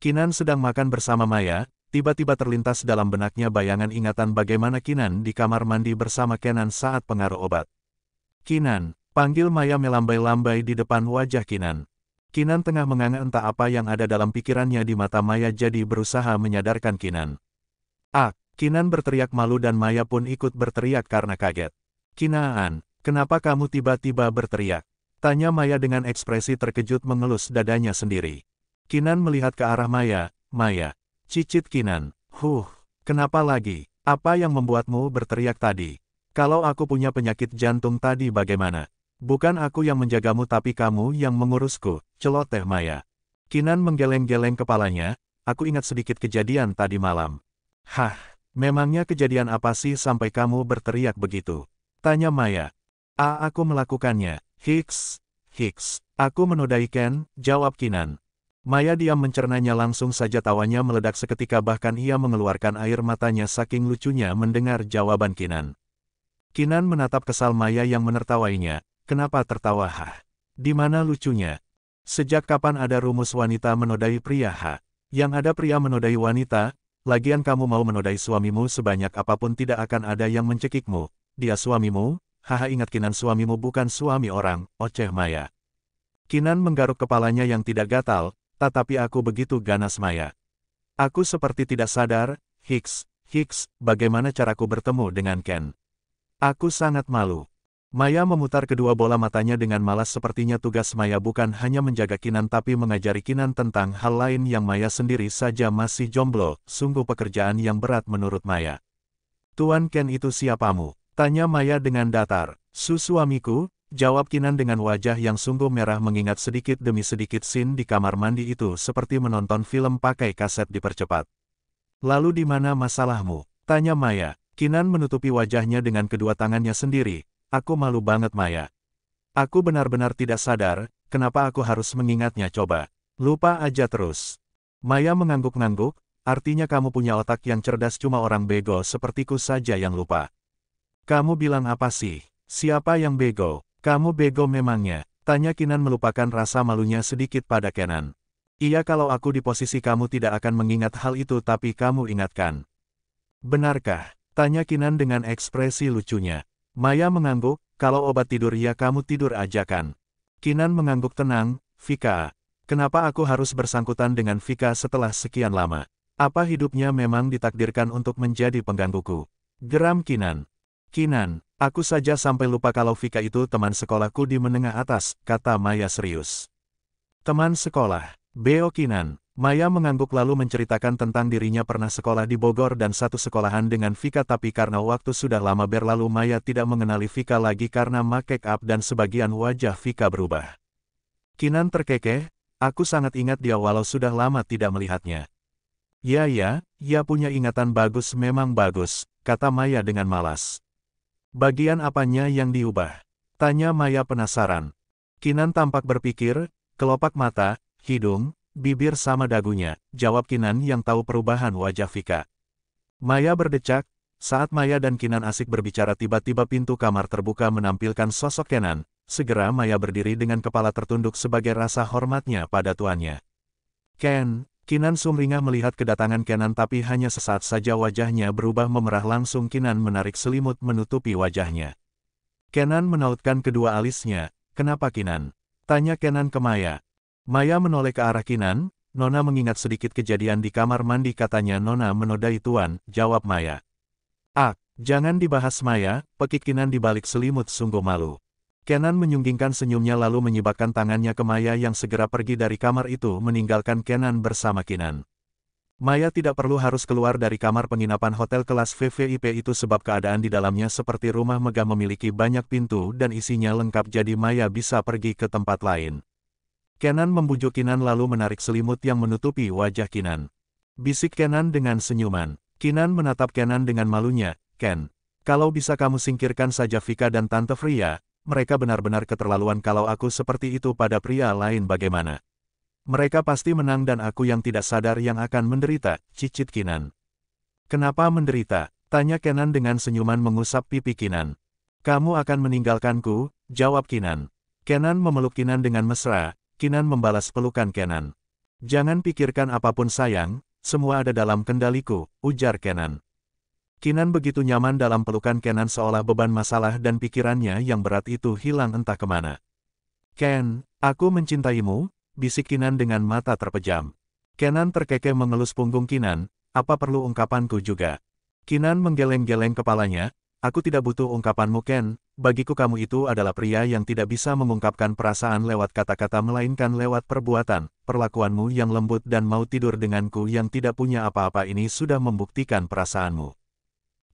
Kinan sedang makan bersama Maya, tiba-tiba terlintas dalam benaknya bayangan ingatan bagaimana Kinan di kamar mandi bersama Kenan saat pengaruh obat. Kinan, panggil Maya melambai-lambai di depan wajah Kinan. Kinan tengah menganga entah apa yang ada dalam pikirannya di mata Maya jadi berusaha menyadarkan Kinan. Kinan berteriak malu dan Maya pun ikut berteriak karena kaget. Kinan, kenapa kamu tiba-tiba berteriak? Tanya Maya dengan ekspresi terkejut mengelus dadanya sendiri. Kinan melihat ke arah Maya, cicit Kinan, kenapa lagi? Apa yang membuatmu berteriak tadi? Kalau aku punya penyakit jantung tadi bagaimana? Bukan aku yang menjagamu tapi kamu yang mengurusku, celoteh Maya. Kinan menggeleng-geleng kepalanya, aku ingat sedikit kejadian tadi malam. Memangnya kejadian apa sih sampai kamu berteriak begitu? Tanya Maya. Aku melakukannya, Hicks, aku menodai Ken, jawab Kinan. Maya diam mencernanya langsung saja tawanya meledak seketika bahkan ia mengeluarkan air matanya saking lucunya mendengar jawaban Kinan. Kinan menatap kesal Maya yang menertawainya, kenapa tertawa Di mana lucunya? Sejak kapan ada rumus wanita menodai pria Yang ada pria menodai wanita, lagian kamu mau menodai suamimu sebanyak apapun tidak akan ada yang mencekikmu, dia suamimu, ingat Kinan suamimu bukan suami orang, oceh Maya. Kinan menggaruk kepalanya yang tidak gatal, tetapi aku begitu ganas Maya. Aku seperti tidak sadar, Hicks, bagaimana caraku bertemu dengan Ken? Aku sangat malu. Maya memutar kedua bola matanya dengan malas sepertinya tugas Maya bukan hanya menjaga Kinan tapi mengajari Kinan tentang hal lain yang Maya sendiri saja masih jomblo, sungguh pekerjaan yang berat menurut Maya. Tuan Ken itu siapamu? Tanya Maya dengan datar. Suamiku, jawab Kinan dengan wajah yang sungguh merah mengingat sedikit demi sedikit scene di kamar mandi itu seperti menonton film pakai kaset dipercepat. Lalu di mana masalahmu? Tanya Maya. Kinan menutupi wajahnya dengan kedua tangannya sendiri. Aku malu banget Maya. Aku benar-benar tidak sadar, kenapa aku harus mengingatnya coba. Lupa aja terus. Maya mengangguk-ngangguk, artinya kamu punya otak yang cerdas cuma orang bego sepertiku saja yang lupa. Kamu bilang apa sih? Siapa yang bego? Kamu bego memangnya? Tanya Kinan melupakan rasa malunya sedikit pada Kenan. Iya kalau aku di posisi kamu tidak akan mengingat hal itu tapi kamu ingatkan. Benarkah? Tanya Kinan dengan ekspresi lucunya. Maya mengangguk, kalau obat tidur ya kamu tidur aja kan. Kinan mengangguk tenang, Vika. Kenapa aku harus bersangkutan dengan Vika setelah sekian lama? Apa hidupnya memang ditakdirkan untuk menjadi penggangguku? Geram Kinan. Kinan, aku saja sampai lupa kalau Vika itu teman sekolahku di menengah atas, kata Maya serius. Teman sekolah, Beo Kinan. Maya mengangguk lalu menceritakan tentang dirinya pernah sekolah di Bogor dan satu sekolahan dengan Vika tapi karena waktu sudah lama berlalu Maya tidak mengenali Vika lagi karena make up dan sebagian wajah Vika berubah. Kinan terkekeh, aku sangat ingat dia walau sudah lama tidak melihatnya. Ya punya ingatan bagus memang bagus, kata Maya dengan malas. Bagian apanya yang diubah? Tanya Maya penasaran. Kinan tampak berpikir, kelopak mata, hidung, bibir sama dagunya, jawab Kinan yang tahu perubahan wajah Vika. Maya berdecak, saat Maya dan Kinan asik berbicara tiba-tiba pintu kamar terbuka menampilkan sosok Kenan, segera Maya berdiri dengan kepala tertunduk sebagai rasa hormatnya pada tuannya. Ken, Kinan sumringah melihat kedatangan Kenan tapi hanya sesaat saja wajahnya berubah memerah langsung Kinan menarik selimut menutupi wajahnya. Kenan menautkan kedua alisnya, kenapa Kinan? Tanya Kenan ke Maya. Maya menoleh ke arah Kinan, Nona mengingat sedikit kejadian di kamar mandi katanya Nona menodai tuan, jawab Maya. Jangan dibahas Maya, pekik Kinan di balik selimut sungguh malu. Kenan menyunggingkan senyumnya lalu menyibakkan tangannya ke Maya yang segera pergi dari kamar itu meninggalkan Kenan bersama Kinan. Maya tidak perlu harus keluar dari kamar penginapan hotel kelas VVIP itu sebab keadaan di dalamnya seperti rumah megah memiliki banyak pintu dan isinya lengkap jadi Maya bisa pergi ke tempat lain. Kenan membujuk Kinan lalu menarik selimut yang menutupi wajah Kinan. Bisik Kenan dengan senyuman. Kinan menatap Kenan dengan malunya, Ken, kalau bisa kamu singkirkan saja Vika dan Tante Fria, mereka benar-benar keterlaluan kalau aku seperti itu pada pria lain bagaimana. Mereka pasti menang dan aku yang tidak sadar yang akan menderita, cicit Kinan. Kenapa menderita? Tanya Kenan dengan senyuman mengusap pipi Kinan. Kamu akan meninggalkanku, jawab Kinan. Kenan memeluk Kinan dengan mesra. Kinan membalas pelukan Kenan. Jangan pikirkan apapun sayang, semua ada dalam kendaliku, ujar Kenan. Kinan begitu nyaman dalam pelukan Kenan seolah beban masalah dan pikirannya yang berat itu hilang entah kemana. Ken, aku mencintaimu, bisik Kinan dengan mata terpejam. Kenan terkekeh mengelus punggung Kinan, apa perlu ungkapanku juga? Kinan menggeleng-geleng kepalanya, aku tidak butuh ungkapanmu Ken, bagiku kamu itu adalah pria yang tidak bisa mengungkapkan perasaan lewat kata-kata melainkan lewat perbuatan, perlakuanmu yang lembut dan mau tidur denganku yang tidak punya apa-apa ini sudah membuktikan perasaanmu.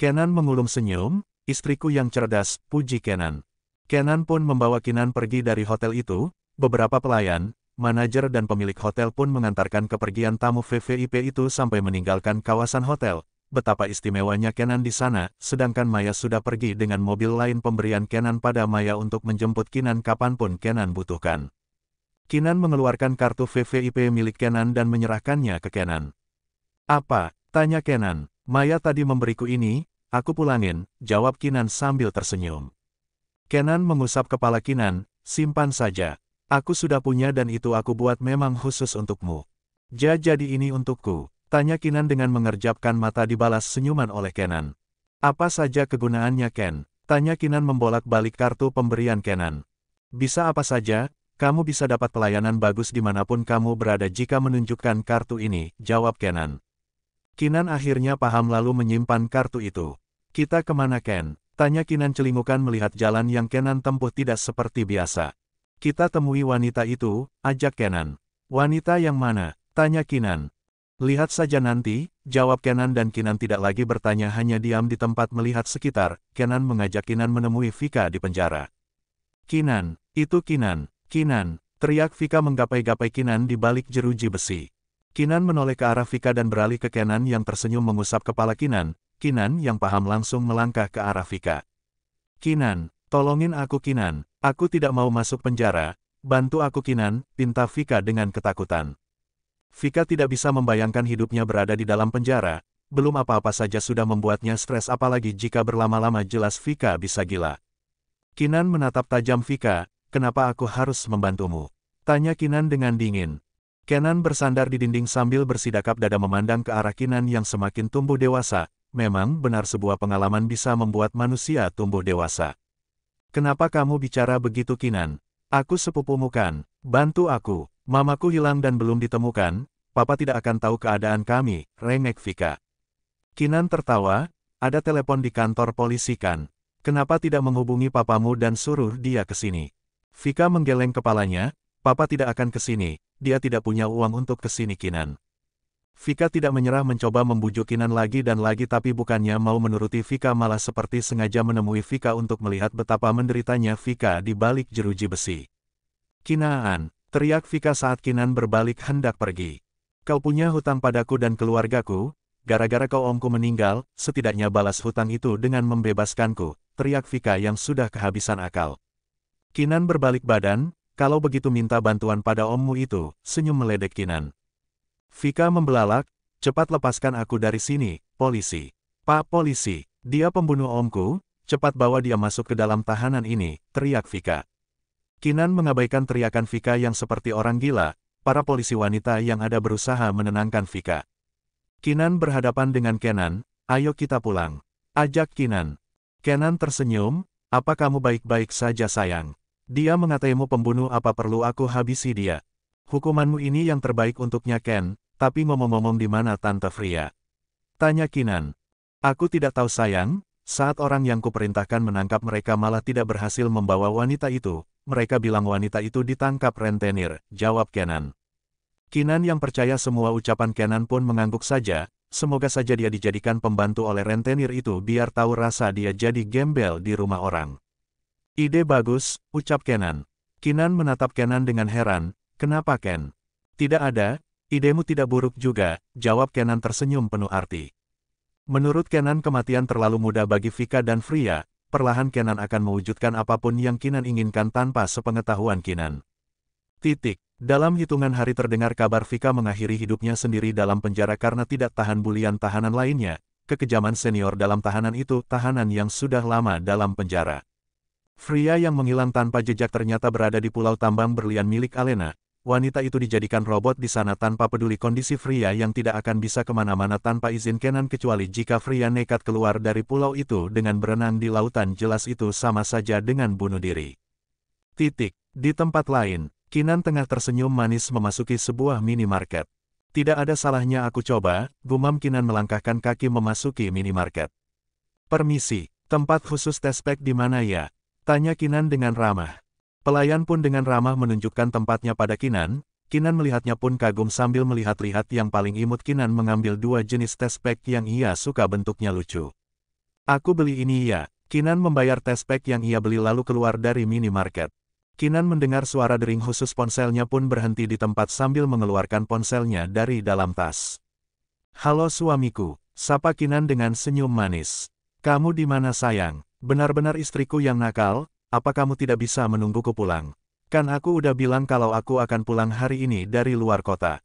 Kenan mengulum senyum, istriku yang cerdas, puji Kenan. Kenan pun membawa Kinan pergi dari hotel itu, beberapa pelayan, manajer dan pemilik hotel pun mengantarkan kepergian tamu VVIP itu sampai meninggalkan kawasan hotel. Betapa istimewanya Kenan di sana, sedangkan Maya sudah pergi dengan mobil lain pemberian Kenan pada Maya untuk menjemput Kinan kapanpun Kenan butuhkan. Kinan mengeluarkan kartu VVIP milik Kenan dan menyerahkannya ke Kenan. Apa? Tanya Kenan. Maya tadi memberiku ini, aku pulangin, jawab Kinan sambil tersenyum. Kenan mengusap kepala Kinan, simpan saja. Aku sudah punya dan itu aku buat memang khusus untukmu. Jadi ini untukku, tanya Kinan dengan mengerjapkan mata dibalas senyuman oleh Kenan. Apa saja kegunaannya Ken? Tanya Kinan membolak-balik kartu pemberian Kenan. Bisa apa saja, kamu bisa dapat pelayanan bagus dimanapun kamu berada jika menunjukkan kartu ini, jawab Kenan. Kinan akhirnya paham lalu menyimpan kartu itu. Kita kemana Ken? Tanya Kinan celingukan melihat jalan yang Kenan tempuh tidak seperti biasa. Kita temui wanita itu, ajak Kenan. Wanita yang mana? Tanya Kinan. Lihat saja nanti, jawab Kenan dan Kinan tidak lagi bertanya hanya diam di tempat melihat sekitar. Kenan mengajak Kinan menemui Vika di penjara. Kinan, itu Kinan, Kinan, teriak Vika menggapai-gapai Kinan di balik jeruji besi. Kinan menoleh ke arah Vika dan beralih ke Kenan yang tersenyum mengusap kepala Kinan. Kinan yang paham langsung melangkah ke arah Vika. Kinan, tolongin aku Kinan, aku tidak mau masuk penjara, bantu aku Kinan, pinta Vika dengan ketakutan. Vika tidak bisa membayangkan hidupnya berada di dalam penjara, belum apa-apa saja sudah membuatnya stres apalagi jika berlama-lama jelas Vika bisa gila. Kinan menatap tajam Vika, kenapa aku harus membantumu? Tanya Kinan dengan dingin. Kenan bersandar di dinding sambil bersidakap dada memandang ke arah Kinan yang semakin tumbuh dewasa. Memang benar sebuah pengalaman bisa membuat manusia tumbuh dewasa. Kenapa kamu bicara begitu Kinan? Aku sepupumu kan, bantu aku. Mamaku hilang dan belum ditemukan, papa tidak akan tahu keadaan kami, rengek Vika. Kinan tertawa, ada telepon di kantor polisi kan? Kenapa tidak menghubungi papamu dan suruh dia ke sini? Vika menggeleng kepalanya, papa tidak akan ke sini. Dia tidak punya uang untuk kesini Kinan. Vika tidak menyerah mencoba membujuk Kinan lagi dan lagi tapi bukannya mau menuruti Vika malah seperti sengaja menemui Vika untuk melihat betapa menderitanya Vika di balik jeruji besi. Kinaan, teriak Vika saat Kinan berbalik hendak pergi. Kau punya hutang padaku dan keluargaku, gara-gara kau omku meninggal, setidaknya balas hutang itu dengan membebaskanku, teriak Vika yang sudah kehabisan akal. Kinan berbalik badan, kalau begitu minta bantuan pada ommu itu, senyum meledek Kinan. Vika membelalak, cepat lepaskan aku dari sini, polisi. Pak polisi, dia pembunuh omku, cepat bawa dia masuk ke dalam tahanan ini, teriak Vika. Kinan mengabaikan teriakan Vika yang seperti orang gila, para polisi wanita yang ada berusaha menenangkan Vika. Kinan berhadapan dengan Kenan, ayo kita pulang. Ajak Kinan. Kenan tersenyum, apa kamu baik-baik saja sayang? Dia mengataimu pembunuh apa perlu aku habisi dia? Hukumanmu ini yang terbaik untuknya Ken, tapi ngomong-ngomong di mana Tante Fria? Tanya Kinan. Aku tidak tahu sayang, saat orang yang kuperintahkan menangkap mereka malah tidak berhasil membawa wanita itu, mereka bilang wanita itu ditangkap rentenir, jawab Kenan. Kinan yang percaya semua ucapan Kenan pun mengangguk saja, semoga saja dia dijadikan pembantu oleh rentenir itu biar tahu rasa dia jadi gembel di rumah orang. Ide bagus, ucap Kenan. Kinan menatap Kenan dengan heran, kenapa Ken? Tidak ada, idemu tidak buruk juga, jawab Kenan tersenyum penuh arti. Menurut Kenan kematian terlalu mudah bagi Vika dan Fria, perlahan Kenan akan mewujudkan apapun yang Kinan inginkan tanpa sepengetahuan Kinan. Dalam hitungan hari terdengar kabar Vika mengakhiri hidupnya sendiri dalam penjara karena tidak tahan bulian tahanan lainnya, kekejaman senior dalam tahanan itu tahanan yang sudah lama dalam penjara. Fria yang menghilang tanpa jejak ternyata berada di pulau tambang berlian milik Alena. wanita itu dijadikan robot di sana tanpa peduli kondisi Freya yang tidak akan bisa kemana-mana tanpa izin Kenan kecuali jika Freya nekat keluar dari pulau itu dengan berenang di lautan, jelas itu sama saja dengan bunuh diri. Di tempat lain, Kinan tengah tersenyum manis memasuki sebuah minimarket. Tidak ada salahnya aku coba, gumam Kinan melangkahkan kaki memasuki minimarket. Permisi, tempat khusus tes pack di mana ya? Tanya Kinan dengan ramah. Pelayan pun dengan ramah menunjukkan tempatnya pada Kinan. Kinan melihatnya pun kagum sambil melihat-lihat yang paling imut. Kinan mengambil 2 jenis tes pack yang ia suka, bentuknya lucu. Aku beli ini ya. Kinan membayar tes pack yang ia beli lalu keluar dari minimarket. Kinan mendengar suara dering khusus, ponselnya pun berhenti di tempat sambil mengeluarkan ponselnya dari dalam tas. Halo suamiku, sapa Kinan dengan senyum manis. Kamu di mana sayang? Benar-benar istriku yang nakal, apa kamu tidak bisa menungguku pulang? Kan aku udah bilang kalau aku akan pulang hari ini dari luar kota.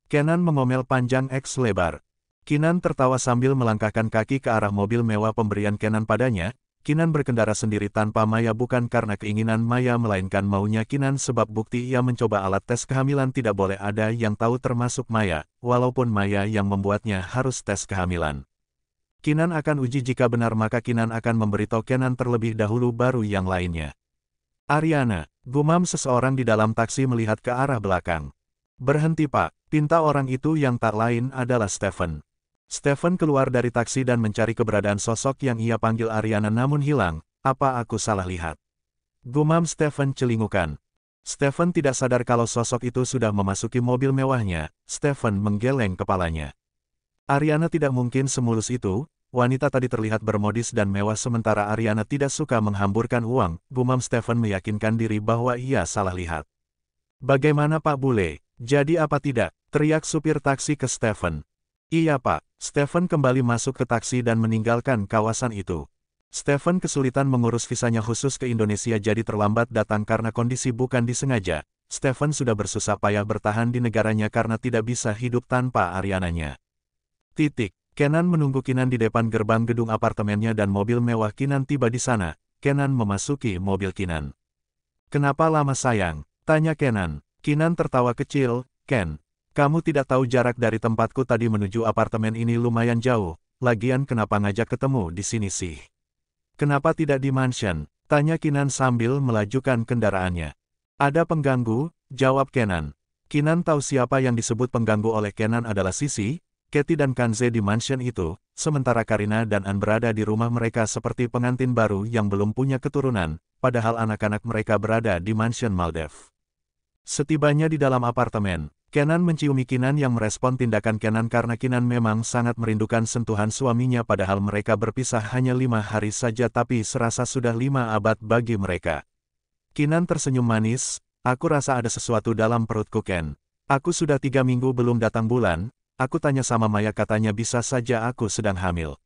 Kenan mengomel panjang X lebar. Kinan tertawa sambil melangkahkan kaki ke arah mobil mewah pemberian Kenan padanya. Kinan berkendara sendiri tanpa Maya, bukan karena keinginan Maya melainkan maunya Kinan, sebab bukti ia mencoba alat tes kehamilan tidak boleh ada yang tahu termasuk Maya, walaupun Maya yang membuatnya harus tes kehamilan. Kinan akan uji jika benar maka Kinan akan memberitahu Kenan terlebih dahulu baru yang lainnya. Ariana, gumam seseorang di dalam taksi melihat ke arah belakang. Berhenti pak, pinta orang itu yang tak lain adalah Stephen. Stephen keluar dari taksi dan mencari keberadaan sosok yang ia panggil Ariana namun hilang. Apa aku salah lihat? Gumam Stephen celingukan. Stephen tidak sadar kalau sosok itu sudah memasuki mobil mewahnya. Stephen menggeleng kepalanya. Ariana tidak mungkin semulus itu. Wanita tadi terlihat bermodis dan mewah sementara Ariana tidak suka menghamburkan uang. Gumam Stephen meyakinkan diri bahwa ia salah lihat. Bagaimana Pak Bule? Jadi apa tidak? Teriak supir taksi ke Stephen. Iya Pak. Stephen kembali masuk ke taksi dan meninggalkan kawasan itu. Stephen kesulitan mengurus visanya khusus ke Indonesia jadi terlambat datang karena kondisi bukan disengaja. Stephen sudah bersusah payah bertahan di negaranya karena tidak bisa hidup tanpa Ariananya. Kenan menunggu Kinan di depan gerbang gedung apartemennya dan mobil mewah Kinan tiba di sana. Kenan memasuki mobil Kinan. Kenapa lama sayang? Tanya Kenan. Kinan tertawa kecil. Ken, kamu tidak tahu jarak dari tempatku tadi menuju apartemen ini lumayan jauh. Lagian kenapa ngajak ketemu di sini sih? Kenapa tidak di mansion? Tanya Kinan sambil melajukan kendaraannya. Ada pengganggu, jawab Kenan. Kinan tahu siapa yang disebut pengganggu oleh Kenan adalah Sisi, Katie dan Kanze di mansion itu, sementara Karina dan An berada di rumah mereka seperti pengantin baru yang belum punya keturunan, padahal anak-anak mereka berada di mansion Maldev. Setibanya di dalam apartemen, Kenan menciumi Kinan yang merespon tindakan Kenan karena Kinan memang sangat merindukan sentuhan suaminya padahal mereka berpisah hanya 5 hari saja tapi serasa sudah 5 abad bagi mereka. Kinan tersenyum manis, aku rasa ada sesuatu dalam perutku Ken. Aku sudah 3 minggu belum datang bulan, aku tanya sama Maya katanya bisa saja aku sedang hamil.